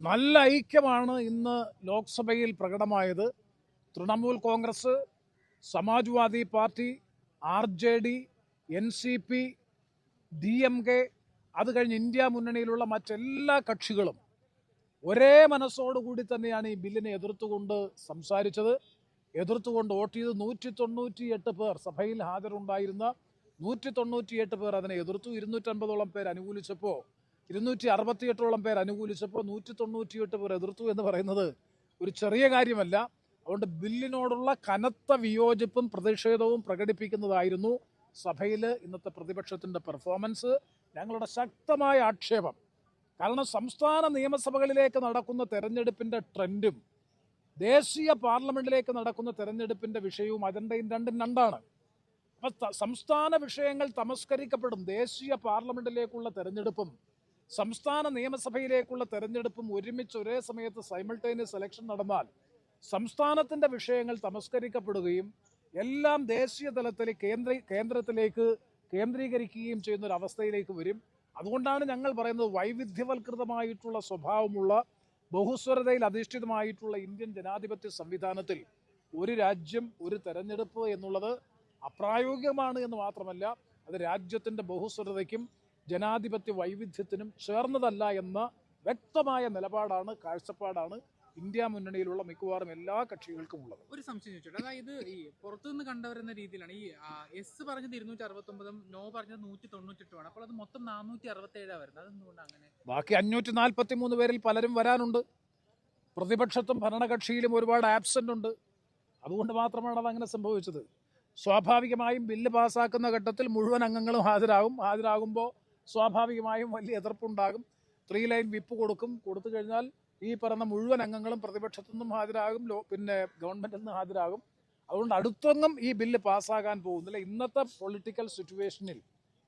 നല്ല ഐക്യമാണ് ഇന്ന് ലോക്സഭയിൽ പ്രകടമായത്. Trinamool Congress, Samajwadi party, RJD, NCP, DMK, അത് കഴിഞ്ഞ് ഇന്ത്യ മുന്നണിയിലുള്ള മറ്റെല്ലാ കക്ഷികളും ഒരേ മനസ്സോടുകൂടി തന്നെയാണ് ഈ ബില്ലിനെ എതിർത്തുകൊണ്ട് സംസാരിച്ചത്. എതിർത്തുകൊണ്ട് വോട്ട് ചെയ്ത് 198 പേർ, സഭയിൽ ഹാജരുണ്ടായിരുന്ന 198 പേർ അതിനെ എതിർത്തു. 250ഓളം പേർ അനുകൂലിച്ചപ്പോൾ 268ഓളം പേർ അനുകൂലിച്ചപ്പോൾ 198 പേർ എതിർത്തു എന്ന് പറയുന്നത് ഒരു ചെറിയ കാര്യമല്ല. അതുകൊണ്ട് ബില്ലിനോടുള്ള കനത്ത വിയോജിപ്പും പ്രതിഷേധവും പ്രകടിപ്പിക്കുന്നതായിരുന്നു സഭയിൽ ഇന്നത്തെ പ്രതിപക്ഷത്തിൻ്റെ പെർഫോമൻസ്. ഞങ്ങളുടെ ശക്തമായ ആക്ഷേപം, കാരണം സംസ്ഥാന നിയമസഭകളിലേക്ക് നടക്കുന്ന തെരഞ്ഞെടുപ്പിൻ്റെ ട്രെൻഡും ദേശീയ പാർലമെന്റിലേക്ക് നടക്കുന്ന തെരഞ്ഞെടുപ്പിൻ്റെ വിഷയവും അജണ്ടയും രണ്ടും രണ്ടാണ്. അപ്പം സംസ്ഥാന വിഷയങ്ങൾ തമസ്കരിക്കപ്പെടും. ദേശീയ പാർലമെന്റിലേക്കുള്ള തെരഞ്ഞെടുപ്പും സംസ്ഥാന നിയമസഭയിലേക്കുള്ള തെരഞ്ഞെടുപ്പും ഒരുമിച്ച് ഒരേ സമയത്ത് സൈമൾട്ടേനിയസ് ഇലക്ഷൻ നടന്നാൽ സംസ്ഥാനത്തിൻ്റെ വിഷയങ്ങൾ തമസ്കരിക്കപ്പെടുകയും എല്ലാം ദേശീയ തലത്തിൽ കേന്ദ്രത്തിലേക്ക് കേന്ദ്രീകരിക്കുകയും ചെയ്യുന്ന ഒരു അവസ്ഥയിലേക്ക് വരും. അതുകൊണ്ടാണ് ഞങ്ങൾ പറയുന്നത്, വൈവിധ്യവൽകൃതമായിട്ടുള്ള സ്വഭാവമുള്ള ബഹുസ്വരതയിൽ അധിഷ്ഠിതമായിട്ടുള്ള ഇന്ത്യൻ ജനാധിപത്യ സംവിധാനത്തിൽ ഒരു രാജ്യം ഒരു തെരഞ്ഞെടുപ്പ് എന്നുള്ളത് അപ്രായോഗികമാണ് എന്ന് മാത്രമല്ല, അത് രാജ്യത്തിൻ്റെ ബഹുസ്വരതയ്ക്കും ജനാധിപത്യ വൈവിധ്യത്തിനും ചേർന്നതല്ല എന്ന വ്യക്തമായ നിലപാടാണ്, കാഴ്ചപ്പാടാണ് ഇന്ത്യ മുന്നണിയിലുള്ള മിക്കവാറും എല്ലാ കക്ഷികൾക്കും ഉള്ളത്. ഒരു സംശയം ചോദിച്ചോട്ടെ, അതായത് ഈ പുറത്തുനിന്ന് കണ്ടുവരുന്ന രീതിയിലാണ് ഈ എസ് പറഞ്ഞത് 269, നോ പറഞ്ഞത് 198, അപ്പോൾ അത് മൊത്തം 467 വരുന്നത്. അതെന്തുകൊണ്ടാണ് അങ്ങനെ? ബാക്കി 543 പേരിൽ പലരും വരാനുണ്ട്. പ്രതിപക്ഷത്തും ഭരണകക്ഷിയിലും ഒരുപാട് ആബ്സെന്റ് ഉണ്ട്. അതുകൊണ്ട് മാത്രമാണ് അതങ്ങനെ സംഭവിച്ചത്. സ്വാഭാവികമായും ബില്ല് പാസ്സാക്കുന്ന ഘട്ടത്തിൽ മുഴുവൻ അംഗങ്ങളും ഹാജരാകുമ്പോൾ സ്വാഭാവികമായും വലിയ എതിർപ്പുണ്ടാകും. 3 ലൈൻ വിപ്പ് കൊടുത്തു കഴിഞ്ഞാൽ ഈ പറഞ്ഞ മുഴുവൻ അംഗങ്ങളും പ്രതിപക്ഷത്തു നിന്നും ഹാജരാകും, പിന്നെ ഗവൺമെന്റിൽ നിന്ന് ഹാജരാകും. അതുകൊണ്ട് അടുത്തൊന്നും ഈ ബില്ല് പാസ്സാകാൻ പോകുന്നില്ല. ഇന്നത്തെ പൊളിറ്റിക്കൽ സിറ്റുവേഷനിൽ,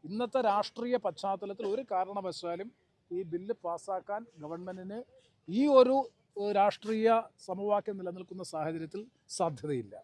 ഇന്നത്തെ രാഷ്ട്രീയ പശ്ചാത്തലത്തിൽ ഒരു കാരണവശാലും ഈ ബില്ല് പാസ്സാക്കാൻ ഗവൺമെന്റിന് ഈ ഒരു രാഷ്ട്രീയ സമവാക്യം നിലനിൽക്കുന്ന സാഹചര്യത്തിൽ സാധ്യതയില്ല.